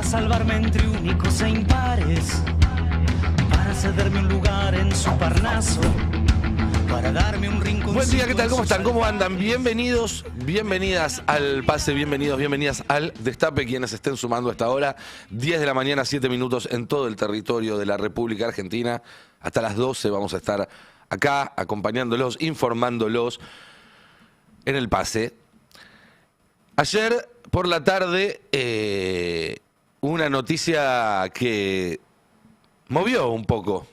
salvarme entre únicos e impares, para cederme un lugar en su Parnaso, para darme un rincón. Buen día, ¿qué tal? ¿Cómo están? ¿Cómo andan? Bienvenidos, bienvenidas al Pase, bienvenidos, bienvenidas al Destape, quienes estén sumando a esta hora. 10 de la mañana, 7 minutos en todo el territorio de la República Argentina. Hasta las 12 vamos a estar acá acompañándolos, informándolos en el Pase. Ayer por la tarde, una noticia que movió un poco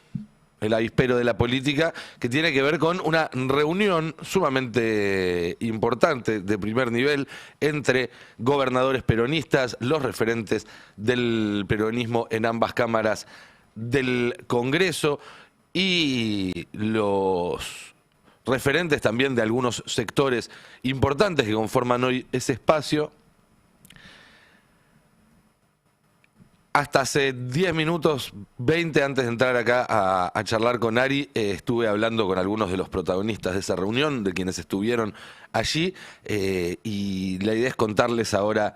el avispero de la política, que tiene que ver con una reunión sumamente importante de primer nivel entre gobernadores peronistas, los referentes del peronismo en ambas cámaras del Congreso y los referentes también de algunos sectores importantes que conforman hoy ese espacio. Hasta hace 10 minutos, 20 antes de entrar acá a charlar con Ari, estuve hablando con algunos de los protagonistas de esa reunión, de quienes estuvieron allí, y la idea es contarles ahora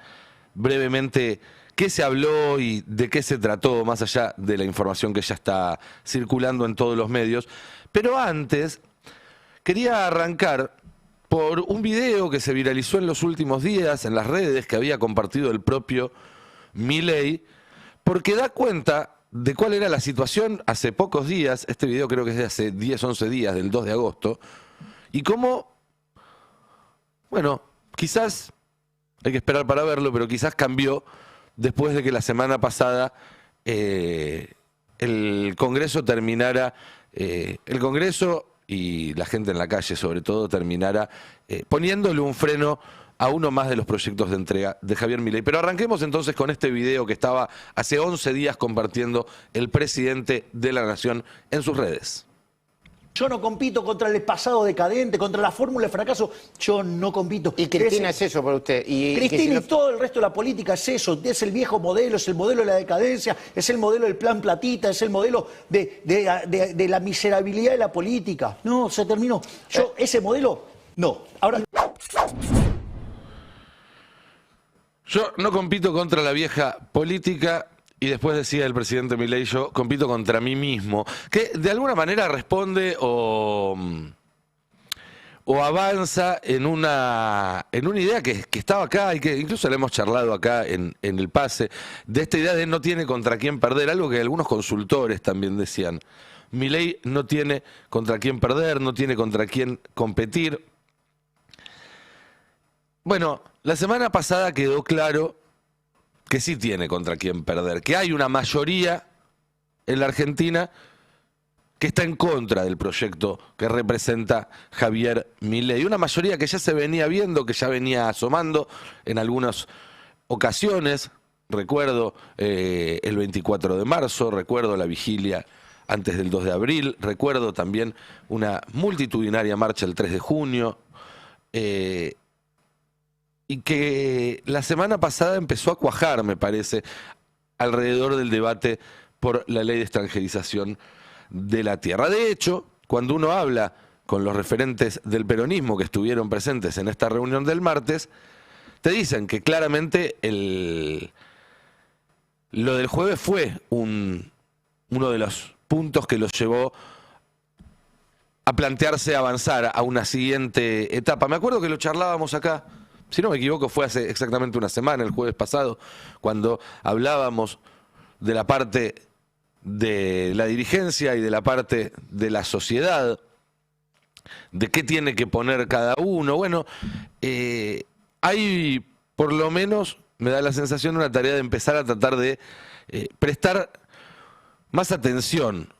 brevemente qué se habló y de qué se trató, más allá de la información que ya está circulando en todos los medios. Pero antes, quería arrancar por un video que se viralizó en los últimos días en las redes, que había compartido el propio Milei, porque da cuenta de cuál era la situación hace pocos días. Este video creo que es de hace 10, 11 días, del 2 de agosto, y cómo, bueno, quizás hay que esperar para verlo, pero quizás cambió después de que la semana pasada el Congreso terminara, el Congreso y la gente en la calle sobre todo terminara poniéndole un freno a uno más de los proyectos de entrega de Javier Milei. Pero arranquemos entonces con este video que estaba hace 11 días compartiendo el presidente de la Nación en sus redes. Yo no compito contra el pasado decadente, contra la fórmula de fracaso, yo no compito. Y Cristina es eso para usted. Cristina y todo el resto de la política es eso, es el viejo modelo, es el modelo de la decadencia, es el modelo del plan platita, es el modelo de la miserabilidad de la política. No, se terminó. Yo, ese modelo, no. Ahora... Yo no compito contra la vieja política, y después decía el presidente Milei, yo compito contra mí mismo, que de alguna manera responde o avanza en una idea que estaba acá y que incluso la hemos charlado acá en el Pase, de esta idea de no tiene contra quién perder, algo que algunos consultores también decían. Milei no tiene contra quién perder, no tiene contra quién competir. Bueno, la semana pasada quedó claro que sí tiene contra quién perder, que hay una mayoría en la Argentina que está en contra del proyecto que representa Javier Milei. Una mayoría que ya se venía viendo, que ya venía asomando en algunas ocasiones. Recuerdo el 24 de marzo, recuerdo la vigilia antes del 2 de abril, recuerdo también una multitudinaria marcha el 3 de junio, y que la semana pasada empezó a cuajar, me parece, alrededor del debate por la ley de extranjerización de la tierra. De hecho, cuando uno habla con los referentes del peronismo que estuvieron presentes en esta reunión del martes, te dicen que claramente lo del jueves fue uno de los puntos que los llevó a plantearse avanzar a una siguiente etapa. Me acuerdo que lo charlábamos acá, si no me equivoco, fue hace exactamente una semana, el jueves pasado, cuando hablábamos de la parte de la dirigencia y de la parte de la sociedad, de qué tiene que poner cada uno. Bueno, hay por lo menos, me da la sensación, una tarea de empezar a tratar de prestar más atención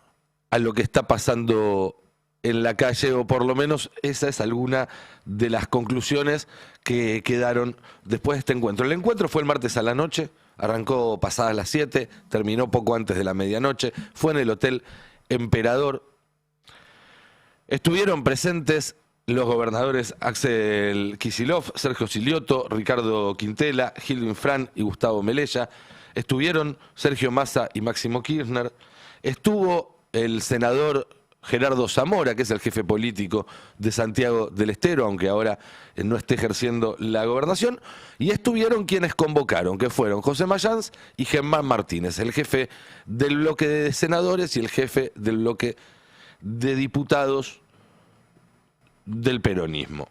a lo que está pasando en la calle, o por lo menos esa es alguna de las conclusiones que quedaron después de este encuentro. El encuentro fue el martes a la noche, arrancó pasadas las 7, terminó poco antes de la medianoche, fue en el Hotel Emperador. Estuvieron presentes los gobernadores Axel Kicillof, Sergio Silioto, Ricardo Quintela, Gildo Infran y Gustavo Melella. Estuvieron Sergio Massa y Máximo Kirchner. Estuvo el senador Gerardo Zamora, que es el jefe político de Santiago del Estero, aunque ahora no esté ejerciendo la gobernación, y estuvieron quienes convocaron, que fueron José Mayans y Germán Martínez, el jefe del bloque de senadores y el jefe del bloque de diputados del peronismo.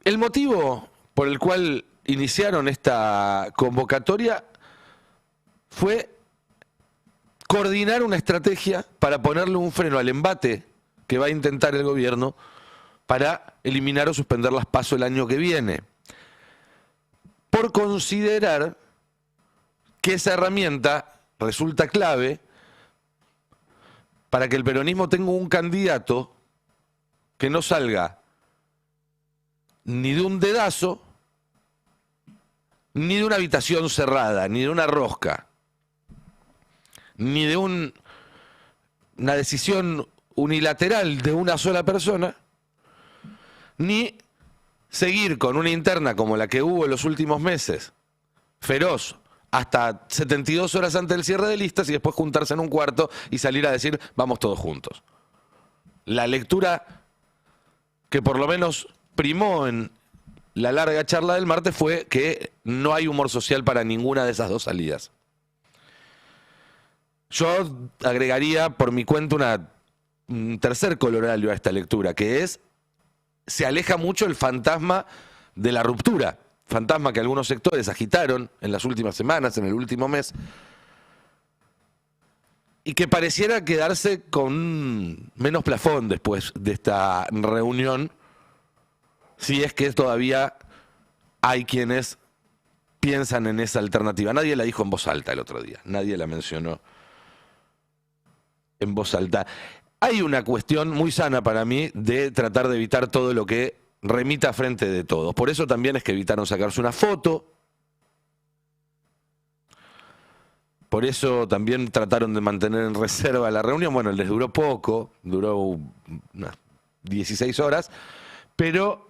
El motivo por el cual iniciaron esta convocatoria fue coordinar una estrategia para ponerle un freno al embate que va a intentar el gobierno para eliminar o suspender las PASO el año que viene, por considerar que esa herramienta resulta clave para que el peronismo tenga un candidato que no salga ni de un dedazo, ni de una habitación cerrada, ni de una rosca, ni de una decisión unilateral de una sola persona, ni seguir con una interna como la que hubo en los últimos meses, feroz, hasta 72 horas antes del cierre de listas y después juntarse en un cuarto y salir a decir vamos todos juntos. La lectura que por lo menos primó en la larga charla del martes fue que no hay humor social para ninguna de esas dos salidas. Yo agregaría por mi cuenta un tercer corolario a esta lectura, que es, se aleja mucho el fantasma de la ruptura, fantasma que algunos sectores agitaron en las últimas semanas, en el último mes, y que pareciera quedarse con menos plafón después de esta reunión, si es que todavía hay quienes piensan en esa alternativa. Nadie la dijo en voz alta el otro día, nadie la mencionó en voz alta. Hay una cuestión muy sana para mí de tratar de evitar todo lo que remita frente de todos. Por eso también es que evitaron sacarse una foto. Por eso también trataron de mantener en reserva la reunión. Bueno, les duró poco, duró unas 16 horas, pero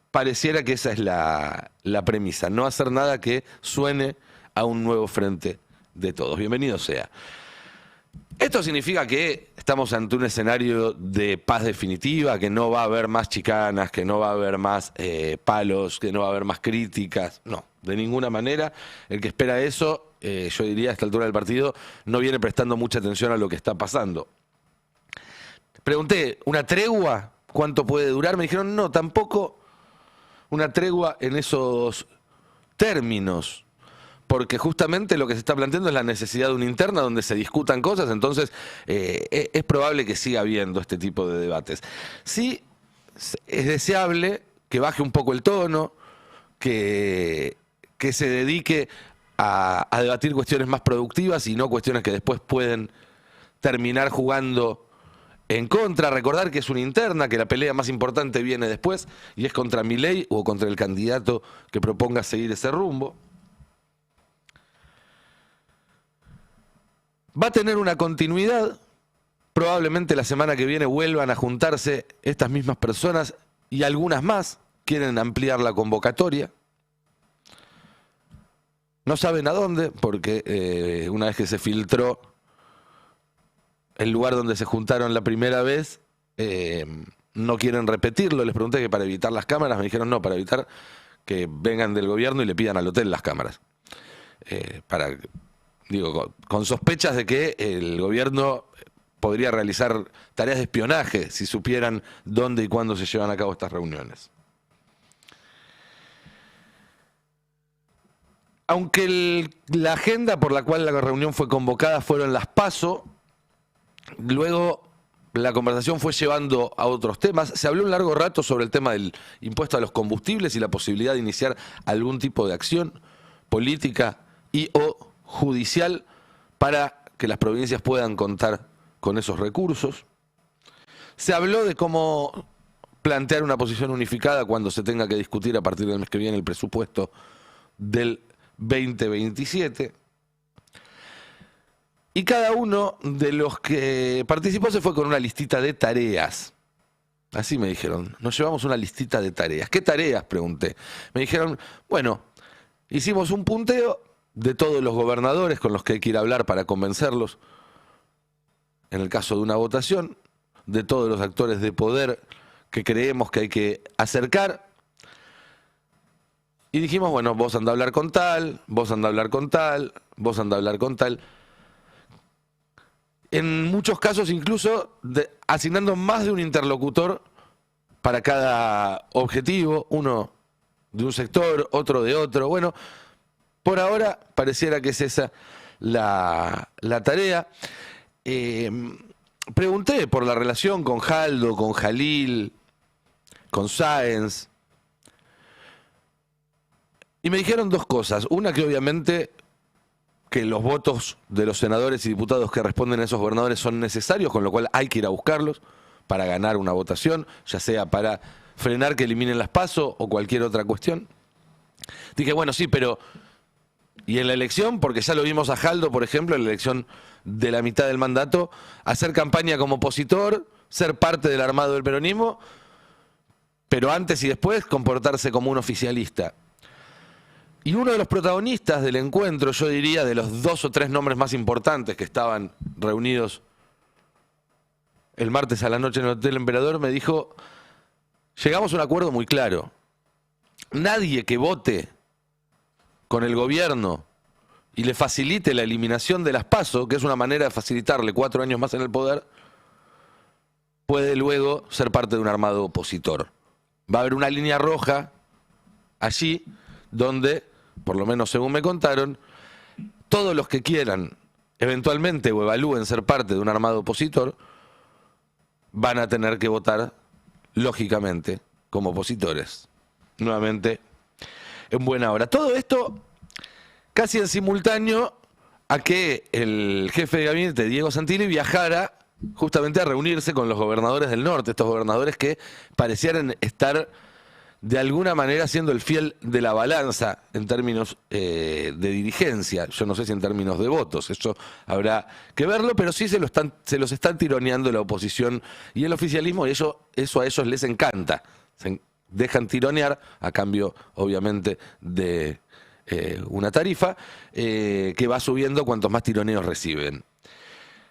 pareciera que esa es la premisa. No hacer nada que suene a un nuevo frente de todos. Bienvenido sea. Esto significa que estamos ante un escenario de paz definitiva, que no va a haber más chicanas, que no va a haber más palos, que no va a haber más críticas. No, de ninguna manera. El que espera eso, yo diría a esta altura del partido, no viene prestando mucha atención a lo que está pasando. Pregunté, ¿una tregua? ¿Cuánto puede durar? Me dijeron, no, tampoco una tregua en esos términos. Porque justamente lo que se está planteando es la necesidad de una interna donde se discutan cosas, entonces es probable que siga habiendo este tipo de debates. Sí, es deseable que baje un poco el tono, que se dedique a debatir cuestiones más productivas y no cuestiones que después pueden terminar jugando en contra. Recordar que es una interna, que la pelea más importante viene después y es contra Milei o contra el candidato que proponga seguir ese rumbo. Va a tener una continuidad, probablemente la semana que viene vuelvan a juntarse estas mismas personas y algunas más quieren ampliar la convocatoria. No saben a dónde, porque una vez que se filtró el lugar donde se juntaron la primera vez, no quieren repetirlo. Les pregunté que para evitar las cámaras, me dijeron no, para evitar que vengan del gobierno y le pidan al hotel las cámaras. Digo, con sospechas de que el gobierno podría realizar tareas de espionaje si supieran dónde y cuándo se llevan a cabo estas reuniones. Aunque la agenda por la cual la reunión fue convocada fueron las PASO, luego la conversación fue llevando a otros temas. Se habló un largo rato sobre el tema del impuesto a los combustibles y la posibilidad de iniciar algún tipo de acción política y o judicial para que las provincias puedan contar con esos recursos. Se habló de cómo plantear una posición unificada cuando se tenga que discutir a partir del mes que viene el presupuesto del 2027. Y cada uno de los que participó se fue con una listita de tareas. Así me dijeron, nos llevamos una listita de tareas. ¿Qué tareas? Pregunté. Me dijeron, bueno, hicimos un punteo de todos los gobernadores con los que hay que ir a hablar para convencerlos en el caso de una votación, de todos los actores de poder que creemos que hay que acercar. Y dijimos, bueno, vos andá a hablar con tal, vos andá a hablar con tal, vos andá a hablar con tal. En muchos casos incluso asignando más de un interlocutor para cada objetivo, uno de un sector, otro de otro. Bueno, por ahora pareciera que es esa la tarea. Pregunté por la relación con Jaldo, con Jalil, con Sáenz. Y me dijeron dos cosas. Una, que obviamente que los votos de los senadores y diputados que responden a esos gobernadores son necesarios, con lo cual hay que ir a buscarlos para ganar una votación, ya sea para frenar que eliminen las PASO o cualquier otra cuestión. Dije, bueno, sí, pero ¿y en la elección? Porque ya lo vimos a Jaldo, por ejemplo, en la elección de la mitad del mandato, hacer campaña como opositor, ser parte del armado del peronismo, pero antes y después comportarse como un oficialista. Y uno de los protagonistas del encuentro, yo diría, de los 2 o 3 nombres más importantes que estaban reunidos el martes a la noche en el Hotel Emperador, me dijo, llegamos a un acuerdo muy claro. Nadie que vote con el gobierno y le facilite la eliminación de las PASO, que es una manera de facilitarle 4 años más en el poder, puede luego ser parte de un armado opositor. Va a haber una línea roja allí donde, por lo menos según me contaron, todos los que quieran eventualmente o evalúen ser parte de un armado opositor van a tener que votar, lógicamente, como opositores. Nuevamente, en buena hora. Todo esto casi en simultáneo a que el jefe de gabinete, Diego Santilli, viajara justamente a reunirse con los gobernadores del norte, estos gobernadores que parecieran estar de alguna manera siendo el fiel de la balanza en términos de dirigencia. Yo no sé si en términos de votos, eso habrá que verlo, pero sí se los están tironeando la oposición y el oficialismo, y eso a ellos les encanta. Se dejan tironear a cambio, obviamente, de una tarifa que va subiendo cuantos más tironeos reciben.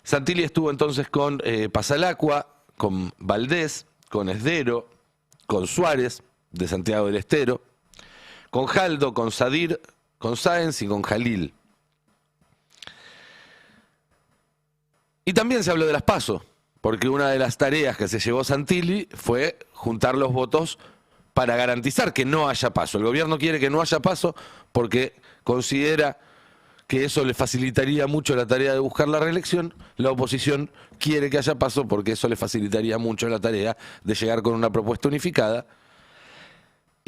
Santilli estuvo entonces con Pasalacqua, con Valdés, con Esdero, con Suárez, de Santiago del Estero, con Jaldo, con Sadir, con Sáenz y con Jalil. Y también se habló de las PASO, porque una de las tareas que se llevó Santilli fue juntar los votos para garantizar que no haya PASO. El gobierno quiere que no haya PASO porque considera que eso le facilitaría mucho la tarea de buscar la reelección. La oposición quiere que haya PASO porque eso le facilitaría mucho la tarea de llegar con una propuesta unificada.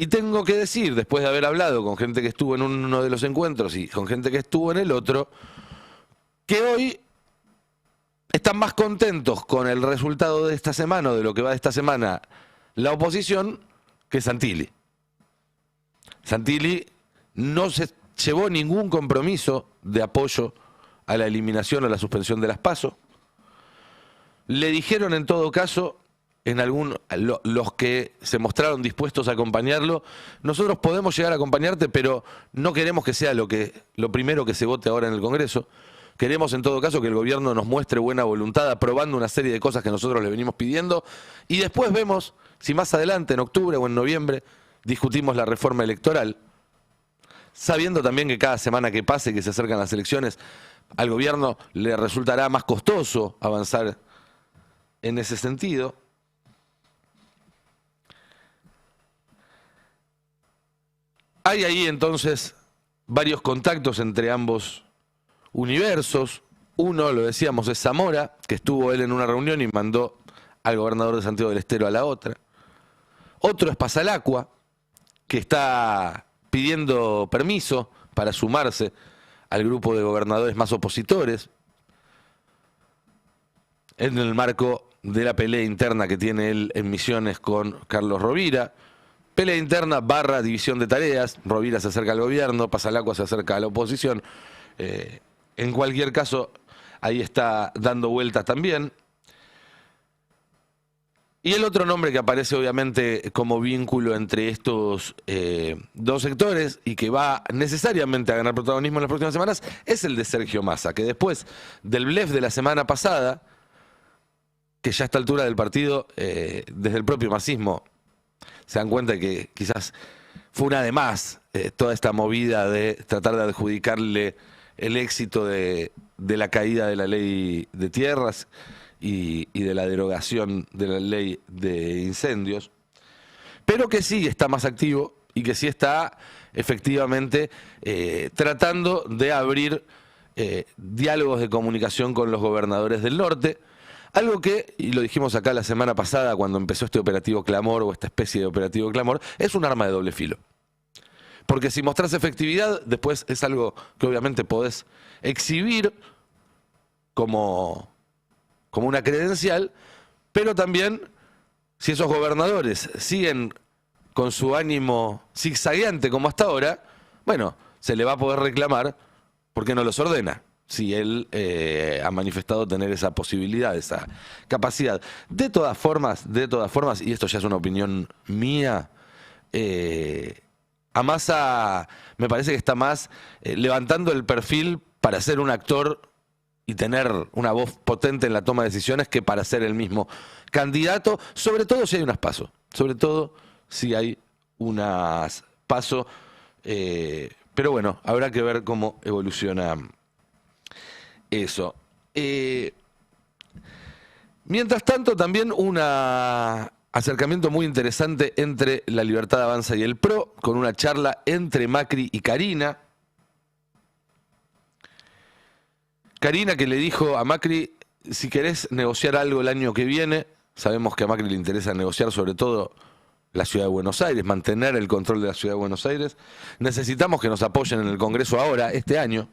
Y tengo que decir, después de haber hablado con gente que estuvo en uno de los encuentros y con gente que estuvo en el otro, que hoy están más contentos con el resultado de esta semana o de lo que va de esta semana la oposición que Santilli. Santilli no se llevó ningún compromiso de apoyo a la eliminación o a la suspensión de las PASO. Le dijeron en todo caso, los que se mostraron dispuestos a acompañarlo, nosotros podemos llegar a acompañarte, pero no queremos que sea lo primero que se vote ahora en el Congreso. Queremos en todo caso que el gobierno nos muestre buena voluntad aprobando una serie de cosas que nosotros le venimos pidiendo y después vemos si más adelante, en octubre o en noviembre, discutimos la reforma electoral, sabiendo también que cada semana que pase, que se acercan las elecciones, al gobierno le resultará más costoso avanzar en ese sentido. Hay ahí entonces varios contactos entre ambos universos. Uno, lo decíamos, es Zamora, que estuvo él en una reunión y mandó al gobernador de Santiago del Estero a la otra. Otro es Pasalacqua, que está pidiendo permiso para sumarse al grupo de gobernadores más opositores en el marco de la pelea interna que tiene él en Misiones con Carlos Rovira. Pelea interna / división de tareas. Rovira se acerca al gobierno, Pasalacqua se acerca a la oposición. En cualquier caso, ahí está dando vueltas también. Y el otro nombre que aparece obviamente como vínculo entre estos dos sectores y que va necesariamente a ganar protagonismo en las próximas semanas es el de Sergio Massa, que después del blef de la semana pasada, que ya a esta altura del partido, desde el propio masismo, se dan cuenta de que quizás fue una de más toda esta movida de tratar de adjudicarle el éxito de la caída de la ley de tierras y de la derogación de la ley de incendios, pero que sí está más activo y que sí está efectivamente tratando de abrir diálogos de comunicación con los gobernadores del norte. Algo que, y lo dijimos acá la semana pasada cuando empezó este operativo Clamor o esta especie de operativo Clamor, es un arma de doble filo. Porque si mostrás efectividad, después es algo que obviamente podés exhibir como una credencial, pero también si esos gobernadores siguen con su ánimo zigzagueante como hasta ahora, bueno, se le va a poder reclamar porque no los ordena. Si él ha manifestado tener esa posibilidad, esa capacidad. De todas formas, y esto ya es una opinión mía, a Massa me parece que está más levantando el perfil para ser un actor y tener una voz potente en la toma de decisiones que para ser el mismo candidato, sobre todo si hay unas PASO. Sobre todo si hay unas PASO. Pero bueno, habrá que ver cómo evoluciona eso. Mientras tanto, también un acercamiento muy interesante entre La Libertad Avanza y el PRO, con una charla entre Macri y Carina. Carina que le dijo a Macri, si querés negociar algo el año que viene, sabemos que a Macri le interesa negociar sobre todo la Ciudad de Buenos Aires, mantener el control de la Ciudad de Buenos Aires, necesitamos que nos apoyen en el Congreso ahora, este año.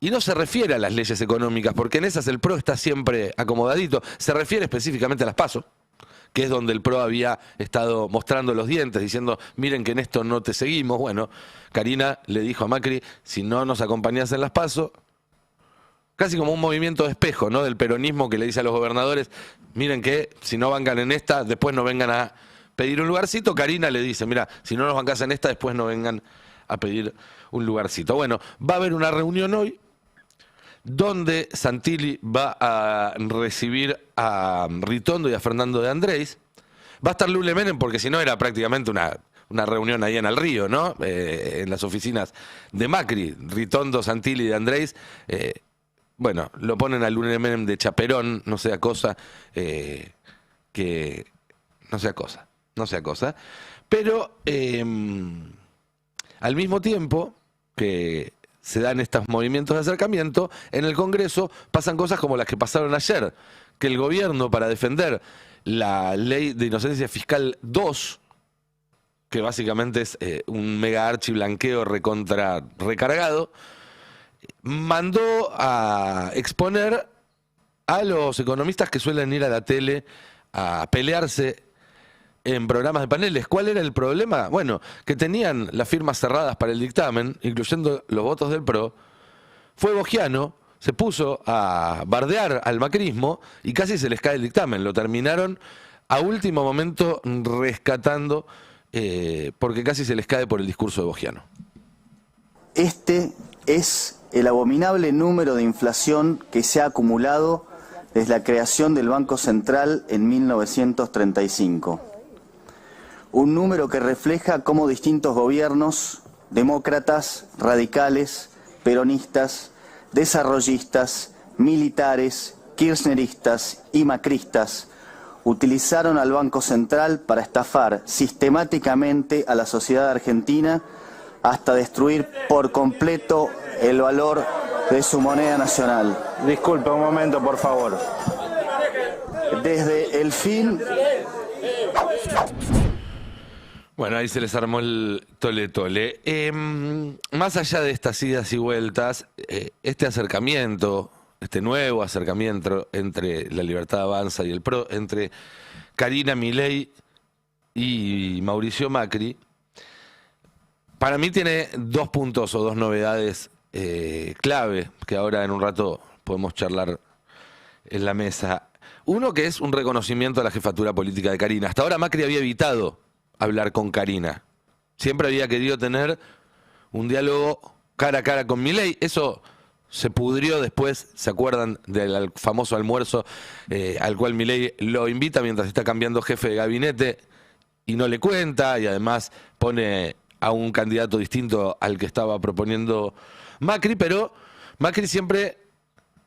Y no se refiere a las leyes económicas, porque en esas el PRO está siempre acomodadito. Se refiere específicamente a las PASO, que es donde el PRO había estado mostrando los dientes, diciendo, miren que en esto no te seguimos. Bueno, Carina le dijo a Macri, si no nos acompañás en las PASO, casi como un movimiento de espejo, ¿no? Del peronismo que le dice a los gobernadores, miren que si no bancan en esta, después no vengan a pedir un lugarcito. Carina le dice, mira, si no nos bancás en esta, después no vengan a pedir un lugarcito. Bueno, va a haber una reunión hoy donde Santilli va a recibir a Ritondo y a Fernando de Andrés. Va a estar Lule Menem porque si no era prácticamente una reunión ahí en el Río, ¿no? En las oficinas de Macri, Ritondo, Santilli y de Andrés. Bueno, lo ponen a Lule Menem de chaperón, no sea cosa, que no sea cosa. Pero al mismo tiempo que se dan estos movimientos de acercamiento, en el Congreso pasan cosas como las que pasaron ayer, que el gobierno, para defender la ley de inocencia fiscal 2, que básicamente es un mega archi blanqueo recargado, mandó a exponer a los economistas que suelen ir a la tele a pelearse en programas de paneles. ¿Cuál era el problema? Bueno, que tenían las firmas cerradas para el dictamen, incluyendo los votos del PRO. Fue Bogiano, se puso a bardear al macrismo y casi se les cae el dictamen. Lo terminaron a último momento rescatando porque casi se les cae por el discurso de Bogiano. Este es el abominable número de inflación que se ha acumulado desde la creación del Banco Central en 1935. Un número que refleja cómo distintos gobiernos, demócratas, radicales, peronistas, desarrollistas, militares, kirchneristas y macristas, utilizaron al Banco Central para estafar sistemáticamente a la sociedad argentina hasta destruir por completo el valor de su moneda nacional. Disculpe un momento, por favor. Desde el fin... Bueno, ahí se les armó el tole-tole. Más allá de estas idas y vueltas, este acercamiento, este nuevo acercamiento entre La Libertad Avanza y el PRO, entre Carina Milei y Mauricio Macri, para mí tiene dos puntos o dos novedades clave que ahora en un rato podemos charlar en la mesa. Uno que es un reconocimiento a la jefatura política de Carina. Hasta ahora Macri había evitado hablar con Carina. Siempre había querido tener un diálogo cara a cara con Milei. Eso se pudrió después, ¿se acuerdan del famoso almuerzo al cual Milei lo invita mientras está cambiando jefe de gabinete y no le cuenta, y además pone a un candidato distinto al que estaba proponiendo Macri, pero Macri siempre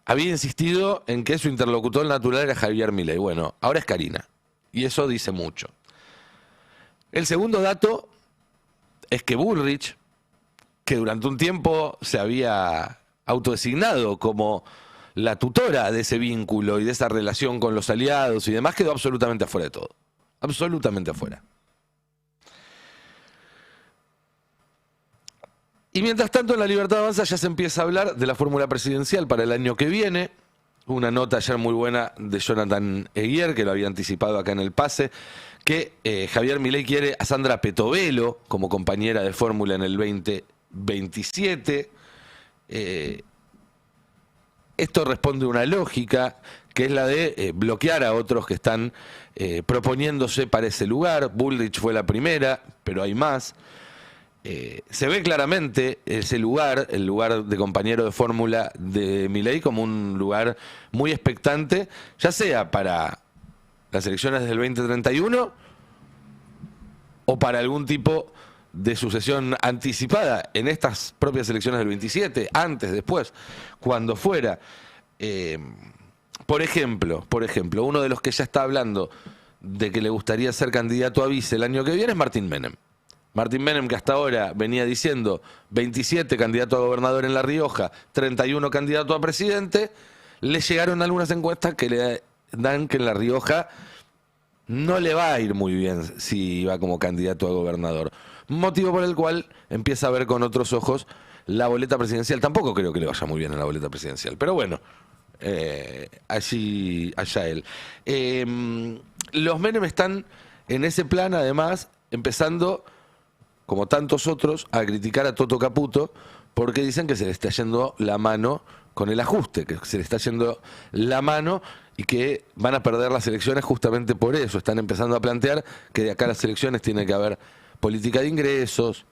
había insistido en que su interlocutor natural era Javier Milei. Bueno, ahora es Karina, y eso dice mucho. El segundo dato es que Bullrich, que durante un tiempo se había autodesignado como la tutora de ese vínculo y de esa relación con los aliados y demás, quedó absolutamente afuera de todo. Absolutamente afuera. Y mientras tanto, en La Libertad Avanza ya se empieza a hablar de la fórmula presidencial para el año que viene. Una nota ayer muy buena de Jonathan Eguier, que lo había anticipado acá en el pase, que Javier Milei quiere a Sandra Petovelo como compañera de fórmula en el 2027. Esto responde a una lógica, que es la de bloquear a otros que están proponiéndose para ese lugar. Bullrich fue la primera, pero hay más. Se ve claramente ese lugar, el lugar de compañero de fórmula de Milei, como un lugar muy expectante, ya sea para las elecciones del 2031 o para algún tipo de sucesión anticipada en estas propias elecciones del 27, antes, después, cuando fuera. Por ejemplo, uno de los que ya está hablando de que le gustaría ser candidato a vice el año que viene es Martín Menem. Martín Menem, que hasta ahora venía diciendo 27 candidato a gobernador en La Rioja, 31 candidato a presidente, le llegaron algunas encuestas que le dan que en La Rioja no le va a ir muy bien si va como candidato a gobernador. Motivo por el cual empieza a ver con otros ojos la boleta presidencial. Tampoco creo que le vaya muy bien en la boleta presidencial, pero bueno, allá él. Los Menem están en ese plan, además, empezando, como tantos otros, a criticar a Toto Caputo porque dicen que se le está yendo la mano con el ajuste, que se le está yendo la mano y que van a perder las elecciones justamente por eso. Están empezando a plantear que de acá a las elecciones tiene que haber política de ingresos,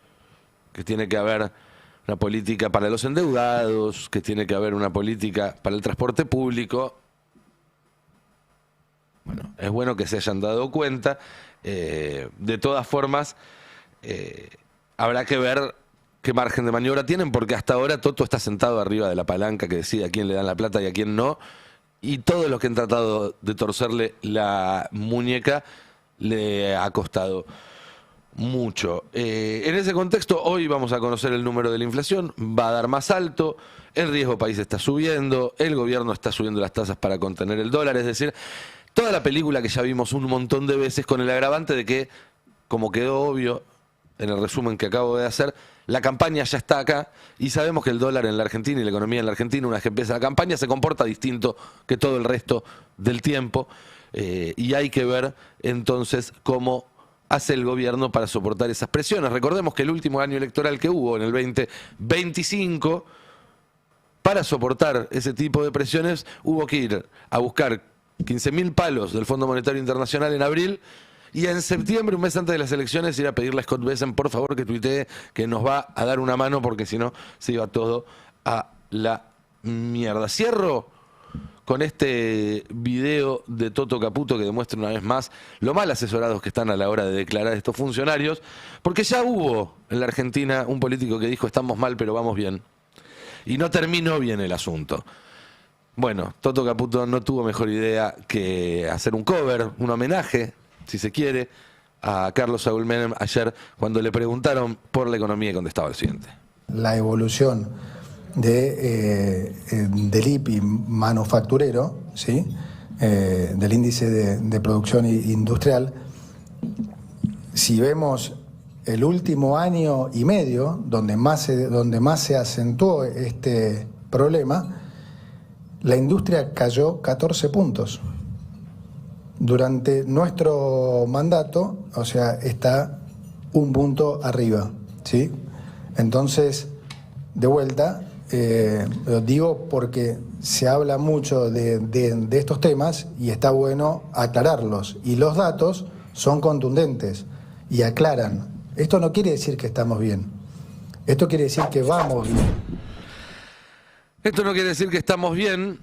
que tiene que haber una política para los endeudados, que tiene que haber una política para el transporte público. Bueno, es bueno que se hayan dado cuenta. De todas formas, habrá que ver qué margen de maniobra tienen, porque hasta ahora Toto está sentado arriba de la palanca que decide a quién le dan la plata y a quién no, y todos los que han tratado de torcerle la muñeca le ha costado mucho. En ese contexto, hoy vamos a conocer el número de la inflación, va a dar más alto, el riesgo país está subiendo, el gobierno está subiendo las tasas para contener el dólar, es decir, toda la película que ya vimos un montón de veces, con el agravante de que, como quedó obvio en el resumen que acabo de hacer, la campaña ya está acá y sabemos que el dólar en la Argentina y la economía en la Argentina, una vez que empieza la campaña, se comporta distinto que todo el resto del tiempo, y hay que ver entonces cómo hace el gobierno para soportar esas presiones. Recordemos que el último año electoral que hubo, en el 2025, para soportar ese tipo de presiones hubo que ir a buscar 15.000 palos del Fondo Monetario Internacional en abril, y en septiembre, un mes antes de las elecciones, ir a pedirle a Scott Bessent, por favor, que tuitee que nos va a dar una mano, porque si no, se iba todo a la mierda. Cierro con este video de Toto Caputo que demuestra una vez más lo mal asesorados que están a la hora de declarar estos funcionarios, porque ya hubo en la Argentina un político que dijo estamos mal pero vamos bien, y no terminó bien el asunto. Bueno, Toto Caputo no tuvo mejor idea que hacer un cover, un homenaje, si se quiere, a Carlos Saúl Menem ayer cuando le preguntaron por la economía y contestaba lo siguiente. La evolución del IPI manufacturero, ¿sí? Del índice de producción industrial, si vemos el último año y medio, donde más se acentuó este problema, la industria cayó 14 puntos. Durante nuestro mandato, o sea, está un punto arriba, ¿sí? Entonces, de vuelta, lo digo porque se habla mucho de estos temas y está bueno aclararlos. Y los datos son contundentes y aclaran. Esto no quiere decir que estamos bien. Esto quiere decir que vamos bien. Esto no quiere decir que estamos bien.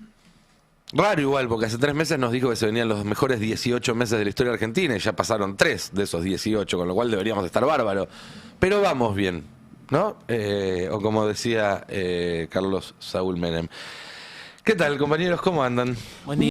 Raro igual, porque hace 3 meses nos dijo que se venían los mejores 18 meses de la historia argentina y ya pasaron 3 de esos 18, con lo cual deberíamos estar bárbaros. Pero vamos bien, ¿no? O como decía Carlos Saúl Menem. ¿Qué tal, compañeros? ¿Cómo andan? Buen día.